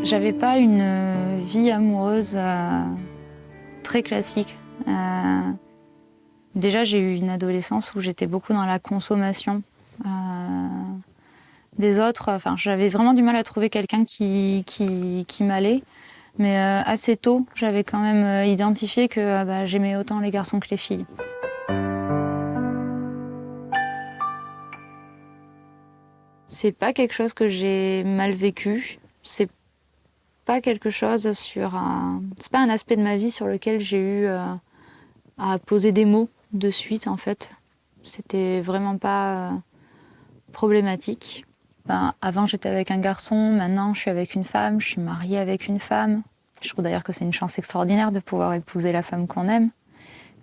J'avais pas une vie amoureuse très classique. Déjà, j'ai eu une adolescence où j'étais beaucoup dans la consommation des autres. Enfin, j'avais vraiment du mal à trouver quelqu'un qui m'allait. Mais assez tôt, j'avais quand même identifié que j'aimais autant les garçons que les filles. C'est pas quelque chose que j'ai mal vécu. C'est pas quelque chose c'est pas un aspect de ma vie sur lequel j'ai eu à poser des mots de suite, en fait. C'était vraiment pas problématique. Avant, j'étais avec un garçon, maintenant, je suis avec une femme, je suis mariée avec une femme. Je trouve d'ailleurs que c'est une chance extraordinaire de pouvoir épouser la femme qu'on aime.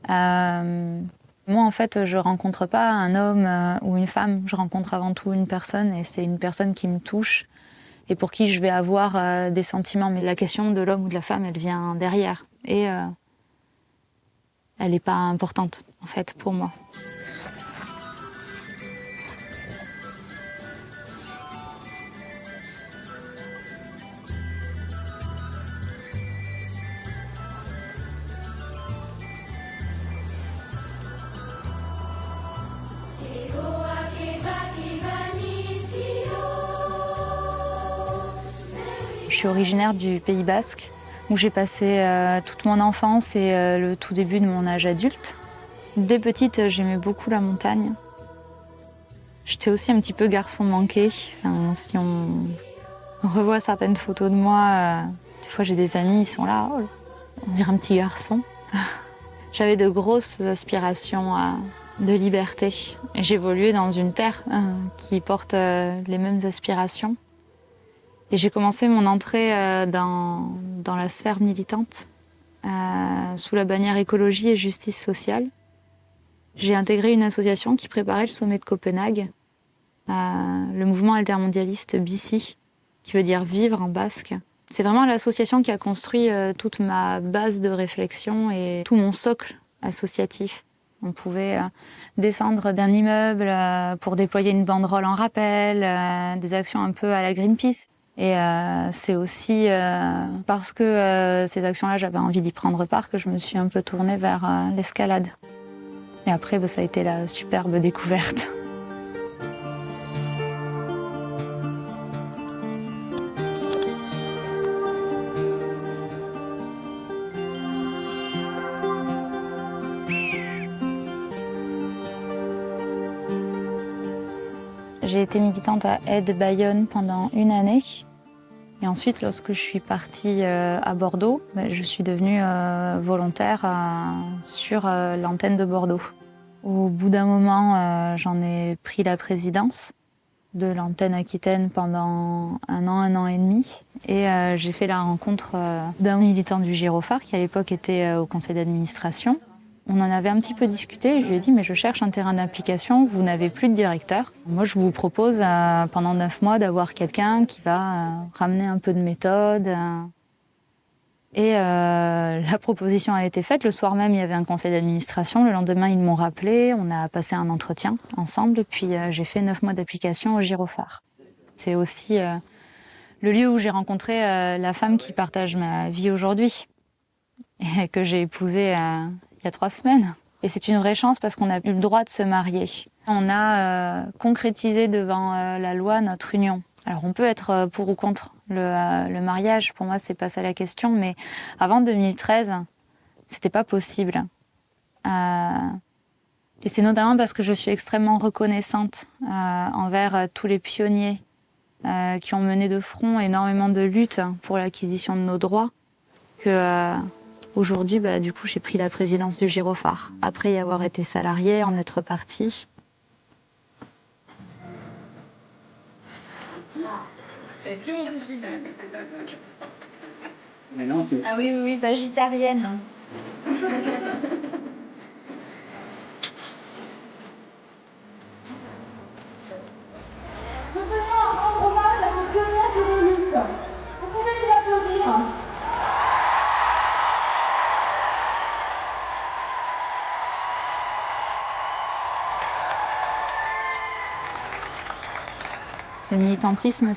Moi, en fait, je rencontre pas un homme ou une femme, je rencontre avant tout une personne, et c'est une personne qui me touche et pour qui je vais avoir des sentiments. Mais la question de l'homme ou de la femme, elle vient derrière. Et elle n'est pas importante, en fait, pour moi. Je suis originaire du Pays Basque, où j'ai passé toute mon enfance et le tout début de mon âge adulte. Dès petite, j'aimais beaucoup la montagne. J'étais aussi un petit peu garçon manqué. Enfin, si on revoit certaines photos de moi, des fois j'ai des amis, ils sont là, oh, on dirait un petit garçon. J'avais de grosses aspirations de liberté. Et j'évoluais dans une terre qui porte les mêmes aspirations. Et j'ai commencé mon entrée dans la sphère militante sous la bannière écologie et justice sociale. J'ai intégré une association qui préparait le sommet de Copenhague, le mouvement altermondialiste BICI, qui veut dire vivre en basque. C'est vraiment l'association qui a construit toute ma base de réflexion et tout mon socle associatif. On pouvait descendre d'un immeuble pour déployer une banderole en rappel, des actions un peu à la Greenpeace. Et c'est aussi parce que ces actions-là, j'avais envie d'y prendre part, que je me suis un peu tournée vers l'escalade. Et après, ça a été la superbe découverte. J'ai été militante à Aide Bayonne pendant une année. Et ensuite, lorsque je suis partie à Bordeaux, je suis devenue volontaire sur l'antenne de Bordeaux. Au bout d'un moment, j'en ai pris la présidence de l'antenne Aquitaine pendant un an et demi. Et j'ai fait la rencontre d'un militant du Gyrophare qui à l'époque était au conseil d'administration. On en avait un petit peu discuté. Je lui ai dit, mais je cherche un terrain d'application, vous n'avez plus de directeur. Moi, je vous propose pendant 9 mois d'avoir quelqu'un qui va ramener un peu de méthode. Et la proposition a été faite. Le soir même, il y avait un conseil d'administration. Le lendemain, ils m'ont rappelé. On a passé un entretien ensemble. Et puis, j'ai fait 9 mois d'application au Gyrophare. C'est aussi le lieu où j'ai rencontré la femme qui partage ma vie aujourd'hui et que j'ai épousée il y a 3 semaines. Et c'est une vraie chance parce qu'on a eu le droit de se marier. On a concrétisé devant la loi notre union. Alors on peut être pour ou contre le mariage, pour moi c'est pas ça la question, mais avant 2013, c'était pas possible. Et c'est notamment parce que je suis extrêmement reconnaissante envers tous les pionniers qui ont mené de front énormément de luttes pour l'acquisition de nos droits, que aujourd'hui, du coup, j'ai pris la présidence du Gyrophare. Après y avoir été salariée, en être partie. Ah oui, végétarienne. Nous tenons à rendre hommage à nos pionniers et nos luttes. Vous pouvez les applaudir. Le militantisme,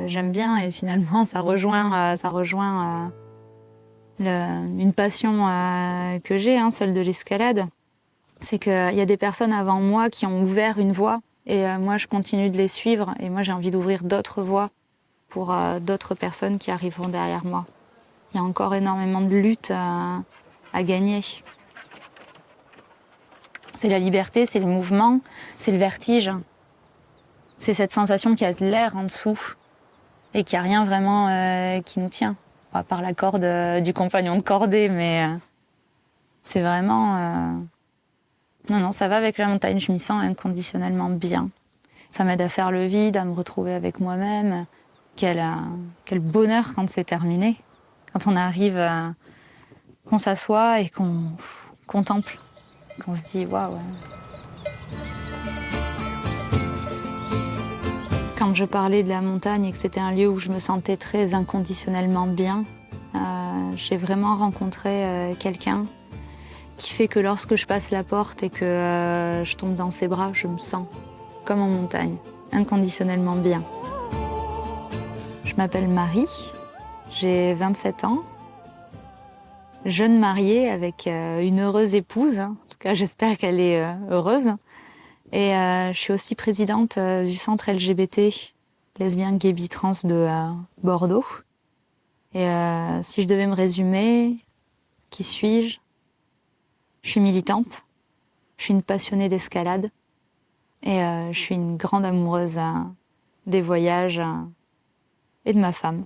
j'aime bien et finalement ça rejoint une passion que j'ai, hein, celle de l'escalade. C'est qu'il y a des personnes avant moi qui ont ouvert une voie et moi je continue de les suivre et moi j'ai envie d'ouvrir d'autres voies pour d'autres personnes qui arriveront derrière moi. Il y a encore énormément de luttes à gagner. C'est la liberté, c'est le mouvement, c'est le vertige. C'est cette sensation qu'il y a de l'air en dessous et qu'il n'y a rien vraiment qui nous tient. À part la corde du compagnon de cordée, mais c'est vraiment... Non, ça va avec la montagne, je m'y sens inconditionnellement bien. Ça m'aide à faire le vide, à me retrouver avec moi-même. Quel bonheur quand c'est terminé. Quand on arrive, qu'on s'assoit et qu'on contemple, qu'on se dit waouh. Quand je parlais de la montagne et que c'était un lieu où je me sentais très inconditionnellement bien, j'ai vraiment rencontré quelqu'un qui fait que lorsque je passe la porte et que je tombe dans ses bras, je me sens comme en montagne, inconditionnellement bien. Je m'appelle Marie, j'ai 27 ans, jeune mariée avec une heureuse épouse, en tout cas j'espère qu'elle est heureuse. Et je suis aussi présidente du centre LGBT, lesbiennes, gays, bi, trans de Bordeaux. Et si je devais me résumer, qui suis-je ? Je suis militante, je suis une passionnée d'escalade et je suis une grande amoureuse des voyages et de ma femme.